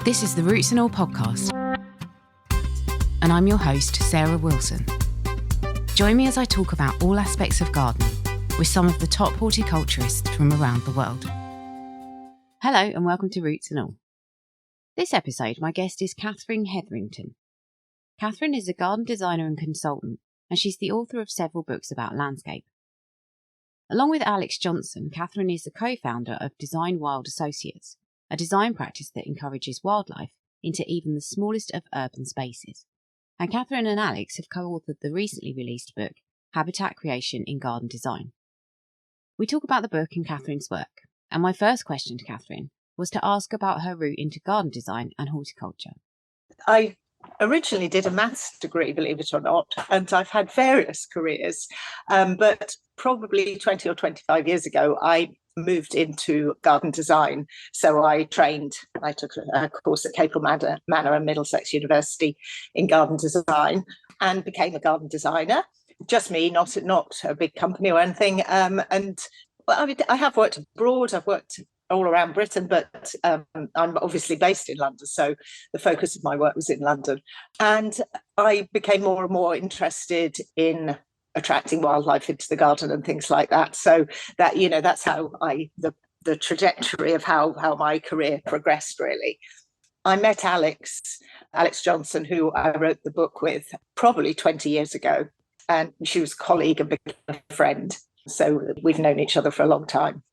This is the Roots and All podcast, and I'm your host, Sarah Wilson. Join me as I talk about all aspects of gardening with some of the top horticulturists from around the world. Hello and welcome to Roots and All. This episode, my guest is Catherine Hetherington. Catherine is a garden designer and consultant, and she's the author of several books about landscape. Along with Alex Johnson, Catherine is the co-founder of Design Wild Associates, a design practice that encourages wildlife into even the smallest of urban spaces. And Catherine and Alex have co-authored the recently released book, Habitat Creation in Garden Design. We talk about the book and Catherine's work, and my first question to Catherine was to ask about her route into garden design and horticulture. I originally did a maths degree, believe it or not, and I've had various careers, but probably 20 or 25 years ago, I moved into garden design. So I took a course at Capel Manor and Middlesex University in garden design and became a garden designer. Just me, not a big company or anything. I have worked abroad. I've worked all around Britain, but I'm obviously based in London. So the focus of my work was in London. And I became more and more interested in attracting wildlife into the garden and things like that. So that, that's how the trajectory of how my career progressed, really. I met Alex Johnson, who I wrote the book with probably 20 years ago. And she was a colleague and became a friend. So we've known each other for a long time.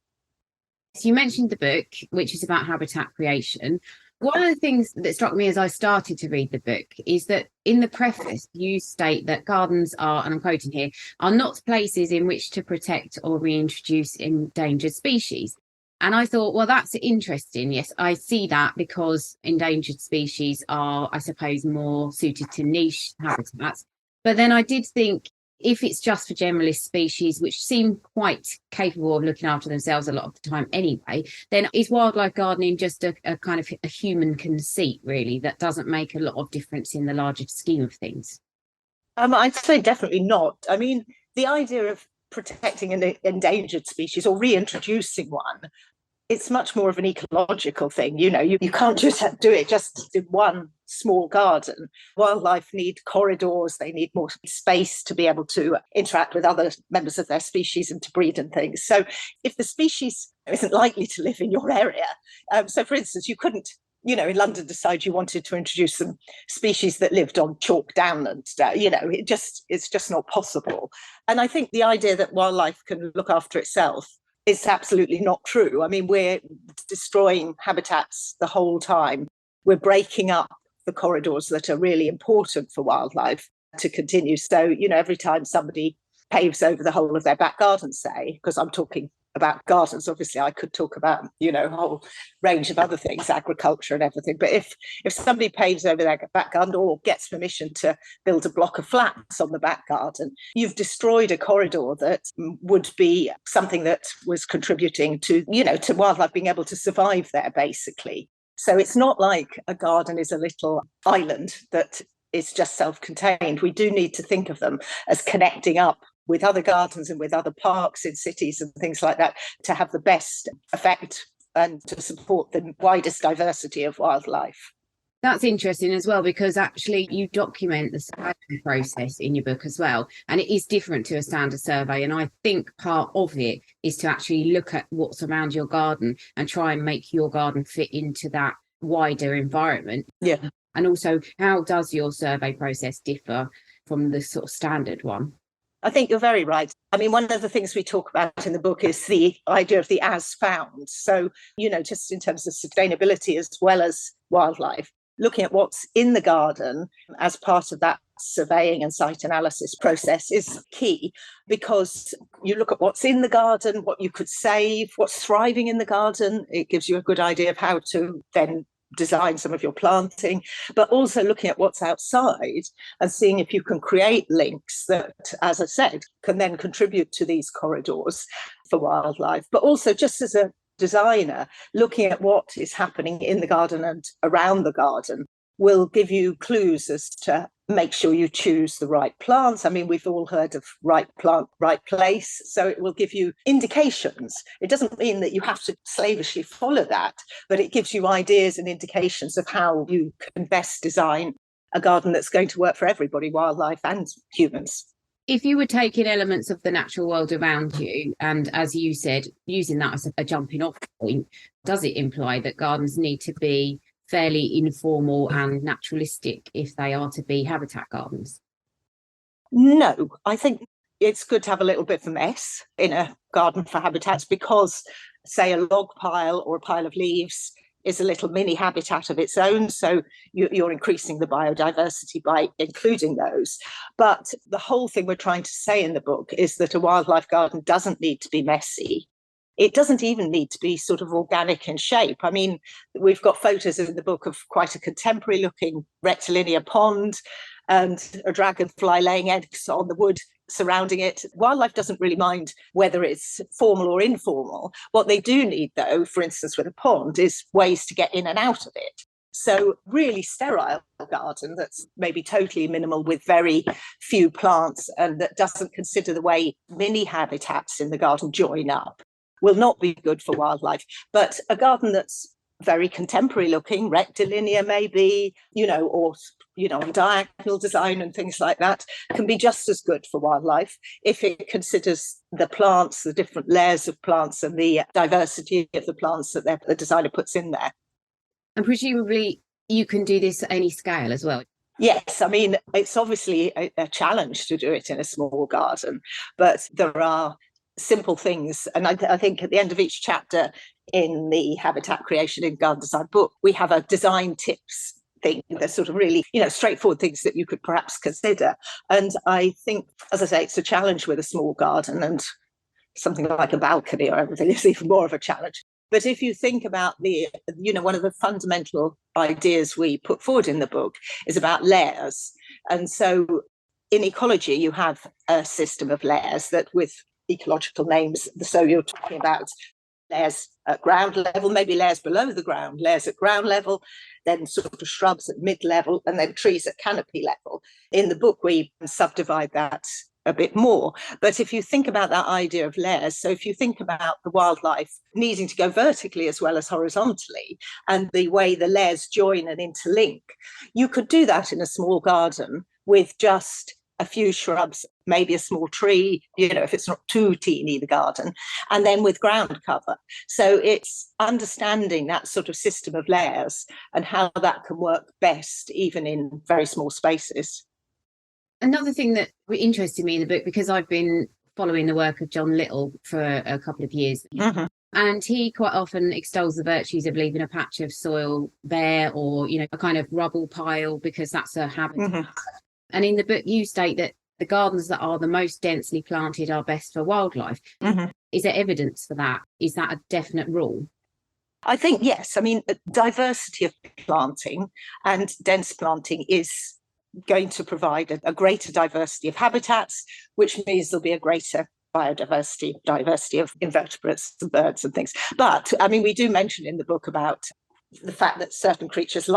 So you mentioned the book, which is about habitat creation. One of the things that struck me as I started to read the book is that in the preface, you state that gardens are, and I'm quoting here, are not places in which to protect or reintroduce endangered species. And I thought, well, that's interesting. Yes, I see that because endangered species are, I suppose, more suited to niche habitats. But then I did think, if it's just for generalist species, which seem quite capable of looking after themselves a lot of the time anyway, then is wildlife gardening just a kind of a human conceit, really, that doesn't make a lot of difference in the larger scheme of things? I'd say definitely not. I mean, the idea of protecting an endangered species or reintroducing one, it's much more of an ecological thing. You can't just do it just in one small garden. Wildlife need corridors, they need more space to be able to interact with other members of their species and to breed and things. So if the species isn't likely to live in your area, so for instance, you couldn't, in London decide you wanted to introduce some species that lived on chalk down and, it's just not possible. And I think the idea that wildlife can look after itself is absolutely not true. I mean, we're destroying habitats the whole time. We're breaking up the corridors that are really important for wildlife to continue. So, every time somebody paves over the whole of their back garden, say, because I'm talking about gardens, obviously I could talk about, a whole range of other things, agriculture and everything. But if somebody paves over their back garden or gets permission to build a block of flats on the back garden, you've destroyed a corridor that would be something that was contributing to, to wildlife being able to survive there, basically. So it's not like a garden is a little island that is just self-contained. We do need to think of them as connecting up with other gardens and with other parks in cities and things like that to have the best effect and to support the widest diversity of wildlife. That's interesting as well, because actually you document the survey process in your book as well. And it is different to a standard survey. And I think part of it is to actually look at what's around your garden and try and make your garden fit into that wider environment. Yeah. And also, how does your survey process differ from the sort of standard one? I think you're very right. I mean, one of the things we talk about in the book is the idea of the as found. So, just in terms of sustainability as well as wildlife, looking at what's in the garden as part of that surveying and site analysis process is key, because you look at what's in the garden, what you could save, what's thriving in the garden. It gives you a good idea of how to then design some of your planting, but also looking at what's outside and seeing if you can create links that, as I said, can then contribute to these corridors for wildlife. But also, just as a designer, looking at what is happening in the garden and around the garden, will give you clues as to make sure you choose the right plants. I mean, we've all heard of right plant, right place. So it will give you indications. It doesn't mean that you have to slavishly follow that, but it gives you ideas and indications of how you can best design a garden that's going to work for everybody, wildlife and humans. If you were taking elements of the natural world around you, and as you said, using that as a jumping off point, does it imply that gardens need to be fairly informal and naturalistic if they are to be habitat gardens? No, I think it's good to have a little bit of a mess in a garden for habitats because, say, a log pile or a pile of leaves is a little mini habitat of its own. So you're increasing the biodiversity by including those. But the whole thing we're trying to say in the book is that a wildlife garden doesn't need to be messy. It doesn't even need to be sort of organic in shape. I mean, we've got photos in the book of quite a contemporary looking rectilinear pond and a dragonfly laying eggs on the wood surrounding it. Wildlife doesn't really mind whether it's formal or informal. What they do need, though, for instance, with a pond, is ways to get in and out of it. So really sterile garden that's maybe totally minimal with very few plants and that doesn't consider the way mini habitats in the garden join up will not be good for wildlife. But a garden that's very contemporary looking, rectilinear maybe, or diagonal design and things like that can be just as good for wildlife if it considers the plants, the different layers of plants and the diversity of the plants that the designer puts in there. And presumably you can do this at any scale as well. Yes, I mean, it's obviously a challenge to do it in a small garden, but there are simple things. And I think at the end of each chapter in the Habitat Creation in Garden Design book, we have a design tips thing. They're sort of really, straightforward things that you could perhaps consider. And I think, as I say, it's a challenge with a small garden, and something like a balcony or everything is even more of a challenge. But if you think about one of the fundamental ideas we put forward in the book is about layers. And so in ecology, you have a system of layers that with ecological names. So you're talking about layers at ground level, maybe layers below the ground, layers at ground level, then sort of shrubs at mid-level, and then trees at canopy level. In the book, we subdivide that a bit more. But if you think about that idea of layers, so if you think about the wildlife needing to go vertically as well as horizontally, and the way the layers join and interlink, you could do that in a small garden with just a few shrubs, maybe a small tree, if it's not too teeny, the garden, and then with ground cover. So it's understanding that sort of system of layers and how that can work best, even in very small spaces. Another thing that interested me in the book, because I've been following the work of John Little for a couple of years, and he quite often extols the virtues of leaving a patch of soil bare or, a kind of rubble pile, because that's a habitat. And in the book, you state that the gardens that are the most densely planted are best for wildlife. Is there evidence for that? Is that a definite rule? I think, yes. I mean, diversity of planting and dense planting is going to provide a greater diversity of habitats, which means there'll be a greater biodiversity, diversity of invertebrates and birds and things. But, I mean, we do mention in the book about the fact that certain creatures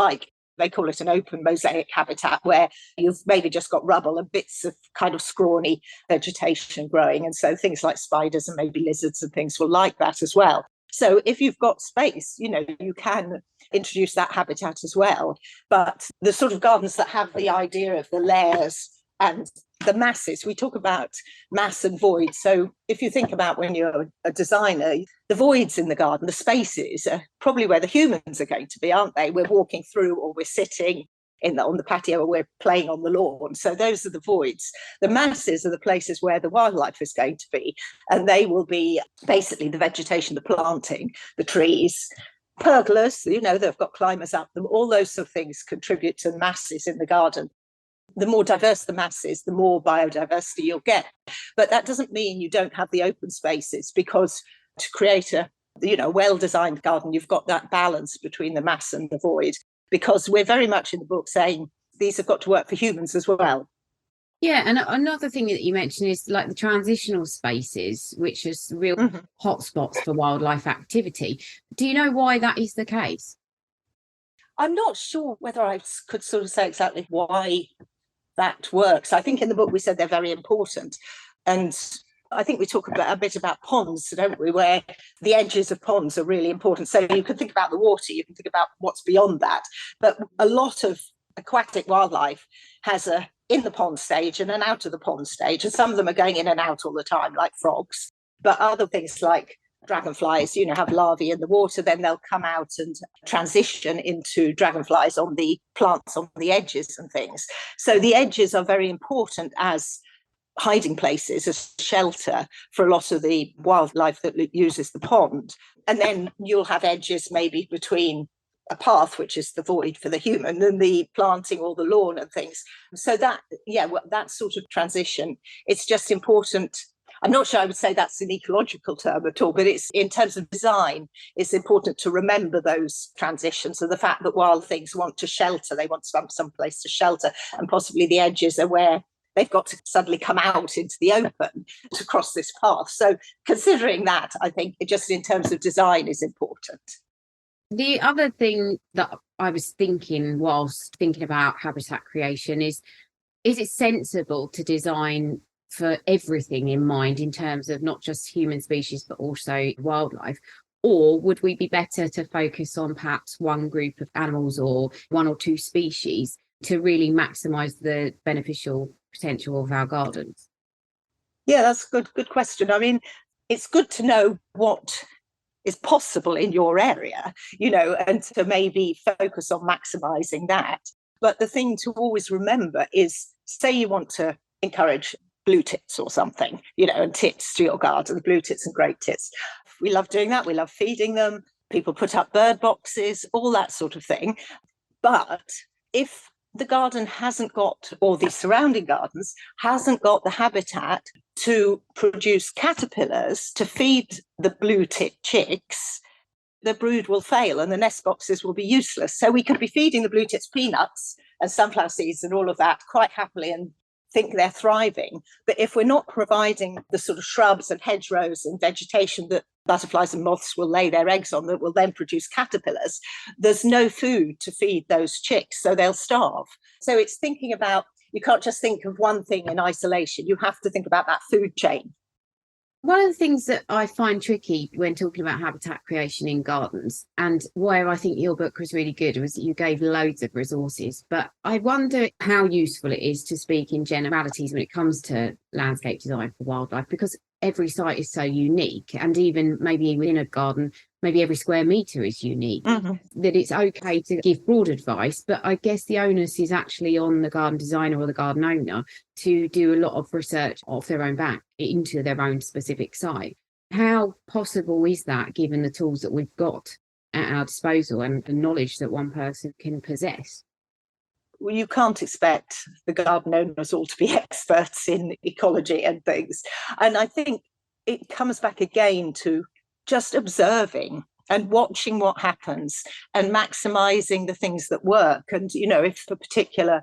they call it an open mosaic habitat, where you've maybe just got rubble and bits of kind of scrawny vegetation growing. And so things like spiders and maybe lizards and things will like that as well. So if you've got space, you can introduce that habitat as well. But the sort of gardens that have the idea of the layers and the masses, we talk about mass and void. So if you think about when you're a designer, the voids in the garden, the spaces are probably where the humans are going to be, aren't they? We're walking through, or we're sitting on the patio, or we're playing on the lawn. So those are the voids. The masses are the places where the wildlife is going to be. And they will be basically the vegetation, the planting, the trees, pergolas, they've got climbers up them. All those sort of things contribute to masses in the garden. The more diverse the masses, the more biodiversity you'll get. But that doesn't mean you don't have the open spaces, because to create a well-designed garden, you've got that balance between the mass and the void, because we're very much in the book saying these have got to work for humans as well. Yeah, and another thing that you mentioned is like the transitional spaces, which is real hotspots for wildlife activity. Do you know why that is the case? I'm not sure whether I could sort of say exactly why that works. I think in the book we said they're very important. And I think we talk a bit about ponds, don't we, where the edges of ponds are really important. So you can think about the water, you can think about what's beyond that. But a lot of aquatic wildlife has a in the pond stage and an out of the pond stage. And some of them are going in and out all the time, like frogs. But other things like dragonflies, have larvae in the water, then they'll come out and transition into dragonflies on the plants on the edges and things. So the edges are very important as hiding places, as shelter for a lot of the wildlife that uses the pond. And then you'll have edges maybe between a path, which is the void for the human, and the planting or the lawn and things. So that sort of transition, it's just important. I'm not sure I would say that's an ecological term at all, but it's in terms of design, it's important to remember those transitions and the fact that wild things want to shelter, they want some place to shelter, and possibly the edges are where they've got to suddenly come out into the open to cross this path. So considering that, I think just in terms of design is important. The other thing that I was thinking whilst thinking about habitat creation is it sensible to design for everything in mind in terms of not just human species, but also wildlife? Or would we be better to focus on perhaps one group of animals or one or two species to really maximise the beneficial potential of our gardens? Yeah, that's a good question. I mean, it's good to know what is possible in your area, and to maybe focus on maximising that. But the thing to always remember is, say you want to encourage blue tits or something, and tits to your garden, blue tits and great tits. We love doing that. We love feeding them. People put up bird boxes, all that sort of thing. But if the garden hasn't got, or the surrounding gardens hasn't got the habitat to produce caterpillars to feed the blue tit chicks, the brood will fail and the nest boxes will be useless. So we could be feeding the blue tits peanuts and sunflower seeds and all of that quite happily and think they're thriving. But if we're not providing the sort of shrubs and hedgerows and vegetation that butterflies and moths will lay their eggs on that will then produce caterpillars, there's no food to feed those chicks, so they'll starve. So it's thinking about, you can't just think of one thing in isolation. You have to think about that food chain. One of the things that I find tricky when talking about habitat creation in gardens, and where I think your book was really good, was that you gave loads of resources. But I wonder how useful it is to speak in generalities when it comes to landscape design for wildlife, because every site is so unique, and even maybe within a garden, maybe every square metre is unique, that it's okay to give broad advice. But I guess the onus is actually on the garden designer or the garden owner to do a lot of research off their own back into their own specific site. How possible is that, given the tools that we've got at our disposal and the knowledge that one person can possess? Well, you can't expect the garden owners all to be experts in ecology and things. And I think it comes back again to just observing and watching what happens and maximising the things that work. And, if a particular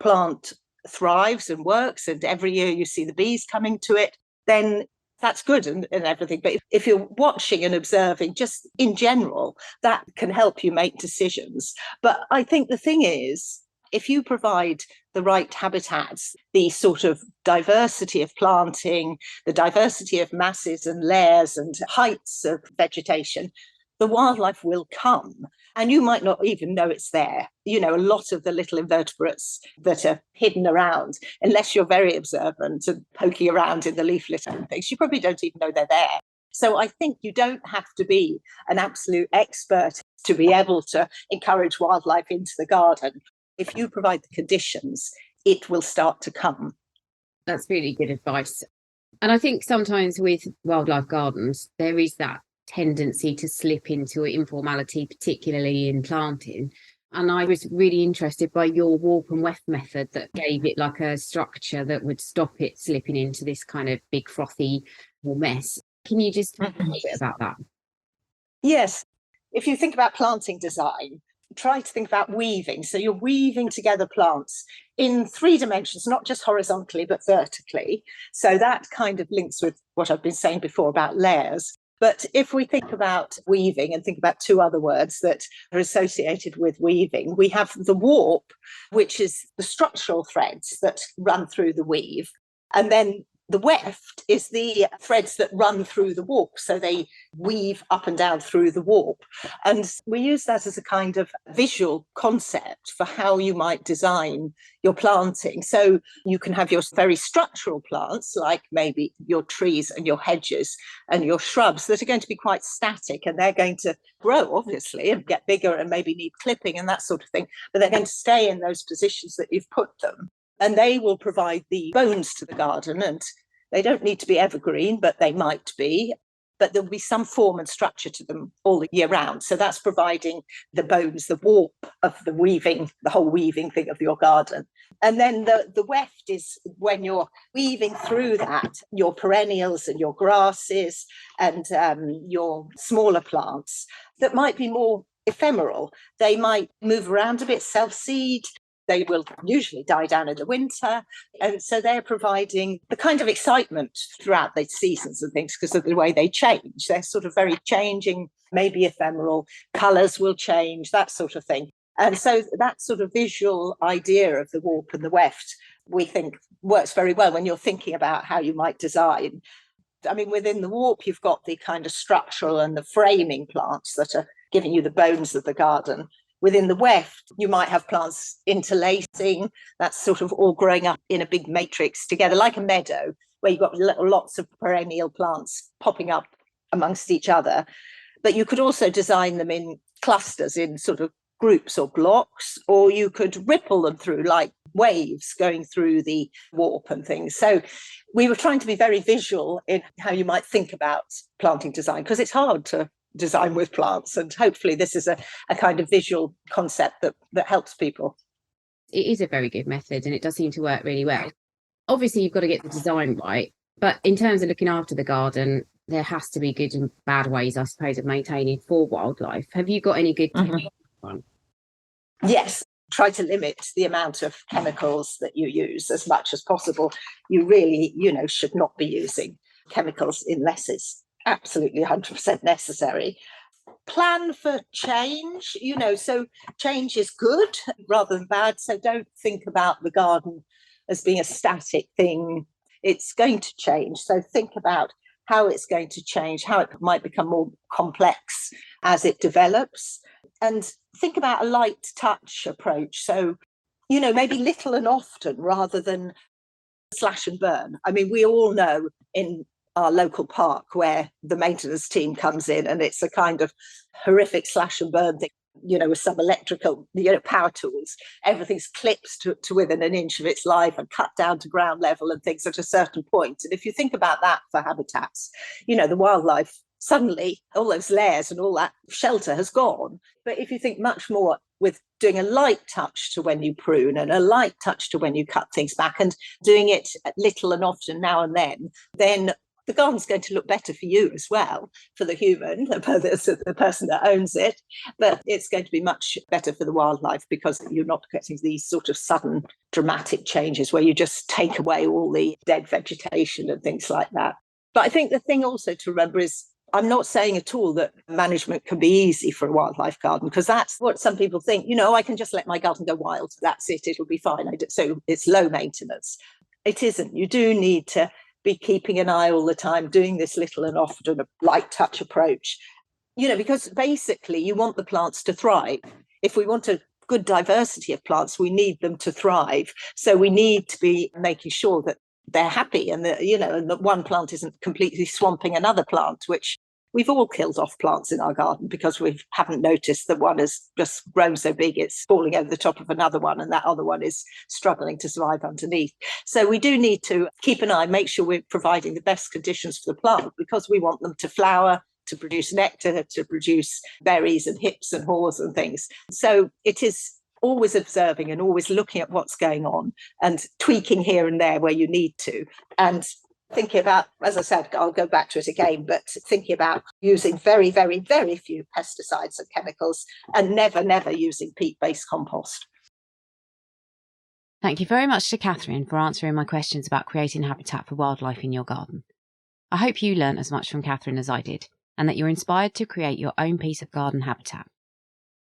plant thrives and works and every year you see the bees coming to it, then that's good and everything. But if you're watching and observing just in general, that can help you make decisions. But I think the thing is, if you provide the right habitats, the sort of diversity of planting, the diversity of masses and layers and heights of vegetation, the wildlife will come. And you might not even know it's there. A lot of the little invertebrates that are hidden around, unless you're very observant and poking around in the leaf litter and things, you probably don't even know they're there. So I think you don't have to be an absolute expert to be able to encourage wildlife into the garden. If you provide the conditions, it will start to come. That's really good advice. And I think sometimes with wildlife gardens, there is that tendency to slip into informality, particularly in planting. And I was really interested by your warp and weft method that gave it like a structure that would stop it slipping into this kind of big frothy mess. Can you just talk a bit about that? Yes. If you think about planting design, try to think about weaving. So you're weaving together plants in 3 dimensions, not just horizontally, but vertically. So that kind of links with what I've been saying before about layers. But if we think about weaving and think about two other words that are associated with weaving, we have the warp, which is the structural threads that run through the weave. And then the weft is the threads that run through the warp. So they weave up and down through the warp. And we use that as a kind of visual concept for how you might design your planting. So you can have your very structural plants, like maybe your trees and your hedges and your shrubs, that are going to be quite static, and they're going to grow, obviously, and get bigger and maybe need clipping and that sort of thing. But they're going to stay in those positions that you've put them. And they will provide the bones to the garden. And they don't need to be evergreen, but they might be. But there'll be some form and structure to them all the year round. So that's providing the bones, the warp of the weaving, the whole weaving thing of your garden. And then the weft is when you're weaving through that, your perennials and your grasses and your smaller plants that might be more ephemeral. They might move around a bit, self-seed. They will usually die down in the winter. And so they're providing the kind of excitement throughout the seasons and things because of the way they change. They're sort of very changing, maybe ephemeral. Colours will change, that sort of thing. And so that sort of visual idea of the warp and the weft, we think works very well when you're thinking about how you might design. I mean, within the warp, you've got the kind of structural and the framing plants that are giving you the bones of the garden. Within the weft, you might have plants interlacing, that's sort of all growing up in a big matrix together, like a meadow, where you've got lots of perennial plants popping up amongst each other. But you could also design them in clusters, in sort of groups or blocks, or you could ripple them through like waves going through the warp and things. So we were trying to be very visual in how you might think about planting design, because it's hard to design with plants, and hopefully this is a kind of visual concept that helps people. It is a very good method and it does seem to work really well. Obviously you've got to get the design right, but in terms of looking after the garden, there has to be good and bad ways, I suppose, of maintaining for wildlife. Have you got any good tips? Yes, try to limit the amount of chemicals that you use as much as possible. You really, should not be using chemicals unless it's absolutely 100% necessary. Plan for change, so change is good rather than bad. So don't think about the garden as being a static thing. It's going to change. So think about how it's going to change, how it might become more complex as it develops. And think about a light touch approach. So, maybe little and often rather than slash and burn. I mean, we all know in our local park where the maintenance team comes in and it's a kind of horrific slash and burn thing, with some electrical, power tools. Everything's clipped to within an inch of its life and cut down to ground level and things at a certain point. And if you think about that for habitats, the wildlife, suddenly all those layers and all that shelter has gone. But if you think much more with doing a light touch to when you prune and a light touch to when you cut things back and doing it little and often now and then the garden's going to look better for you as well, for the human, the person that owns it, but it's going to be much better for the wildlife because you're not getting these sort of sudden dramatic changes where you just take away all the dead vegetation and things like that. But I think the thing also to remember is I'm not saying at all that management can be easy for a wildlife garden, because that's what some people think, I can just let my garden go wild. That's it. It'll be fine. So it's low maintenance. It isn't. You do need to be keeping an eye all the time, doing this little and often, a light touch approach, because basically you want the plants to thrive. If we want a good diversity of plants, we need them to thrive. So we need to be making sure that they're happy and that, and that one plant isn't completely swamping another plant, which we've all killed off plants in our garden because we haven't noticed that one has just grown so big it's falling over the top of another one and that other one is struggling to survive underneath. So we do need to keep an eye, make sure we're providing the best conditions for the plant, because we want them to flower, to produce nectar, to produce berries and hips and haws and things. So it is always observing and always looking at what's going on and tweaking here and there where you need to. And thinking about, as I said, I'll go back to it again, but thinking about using very, very, very few pesticides and chemicals, and never, never using peat-based compost. Thank you very much to Catherine for answering my questions about creating habitat for wildlife in your garden. I hope you learnt as much from Catherine as I did. and that you're inspired to create your own piece of garden habitat.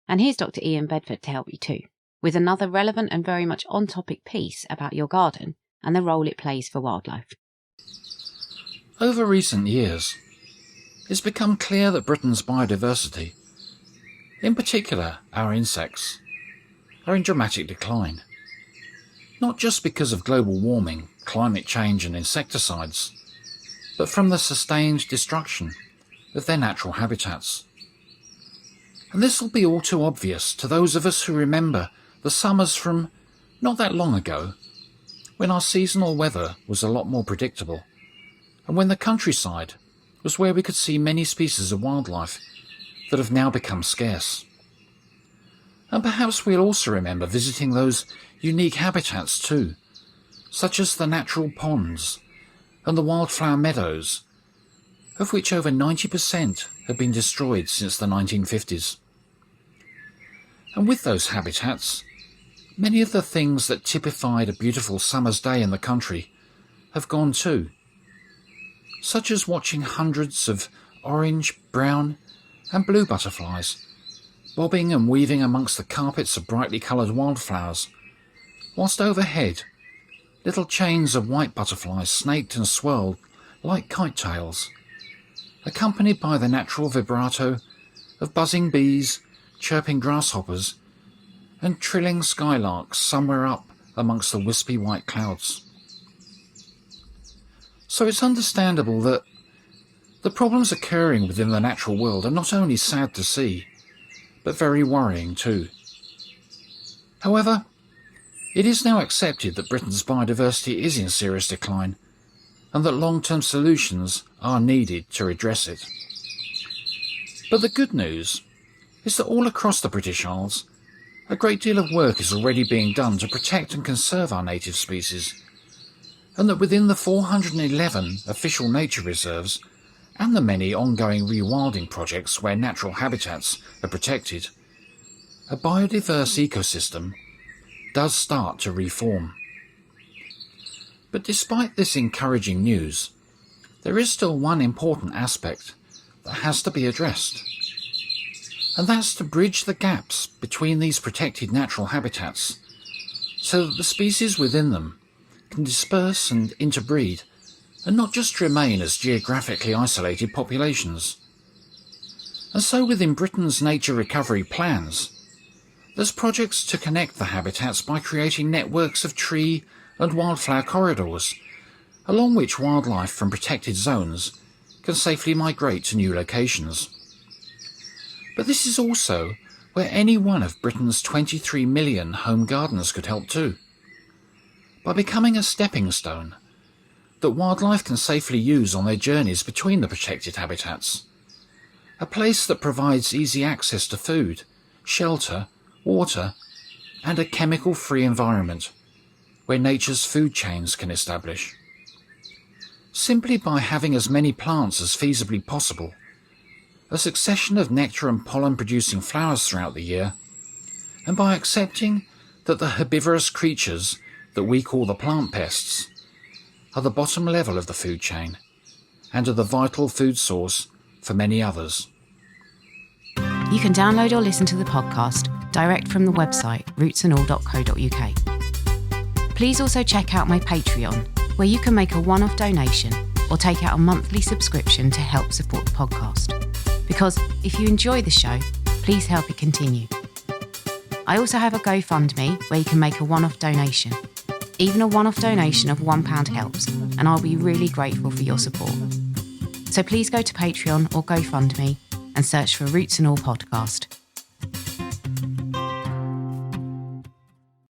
And here's Dr. Ian Bedford to help you too, with another relevant and very much on-topic piece about your garden and the role it plays for wildlife. Over recent years, it's become clear that Britain's biodiversity, in particular our insects, are in dramatic decline. Not just because of global warming, climate change and insecticides, but from the sustained destruction of their natural habitats. And this will be all too obvious to those of us who remember the summers from not that long ago, when our seasonal weather was a lot more predictable, and when the countryside was where we could see many species of wildlife that have now become scarce. And perhaps we'll also remember visiting those unique habitats too, such as the natural ponds and the wildflower meadows, of which over 90% have been destroyed since the 1950s. And with those habitats, many of the things that typified a beautiful summer's day in the country have gone too, such as watching hundreds of orange, brown and blue butterflies bobbing and weaving amongst the carpets of brightly coloured wildflowers, whilst overhead little chains of white butterflies snaked and swirled like kite tails, accompanied by the natural vibrato of buzzing bees, chirping grasshoppers and trilling skylarks somewhere up amongst the wispy white clouds. So it's understandable that the problems occurring within the natural world are not only sad to see, but very worrying too. However, it is now accepted that Britain's biodiversity is in serious decline and that long-term solutions are needed to redress it. But the good news is that all across the British Isles, a great deal of work is already being done to protect and conserve our native species, and that within the 411 official nature reserves and the many ongoing rewilding projects where natural habitats are protected, a biodiverse ecosystem does start to reform. But despite this encouraging news, there is still one important aspect that has to be addressed, and that's to bridge the gaps between these protected natural habitats so that the species within them can disperse and interbreed and not just remain as geographically isolated populations. And so within Britain's nature recovery plans, there's projects to connect the habitats by creating networks of tree and wildflower corridors, along which wildlife from protected zones can safely migrate to new locations. But this is also where any one of Britain's 23 million home gardens could help too, by becoming a stepping stone that wildlife can safely use on their journeys between the protected habitats, a place that provides easy access to food, shelter, water, and a chemical-free environment where nature's food chains can establish. Simply by having as many plants as feasibly possible, a succession of nectar and pollen-producing flowers throughout the year, and by accepting that the herbivorous creatures that we call the plant pests are the bottom level of the food chain and are the vital food source for many others. You can download or listen to the podcast direct from the website rootsandall.co.uk. Please also check out my Patreon, where you can make a one-off donation or take out a monthly subscription to help support the podcast. Because if you enjoy the show, please help it continue. I also have a GoFundMe where you can make a one-off donation. Even a one-off donation of £1 helps, and I'll be really grateful for your support. So please go to Patreon or GoFundMe and search for Roots and All Podcast.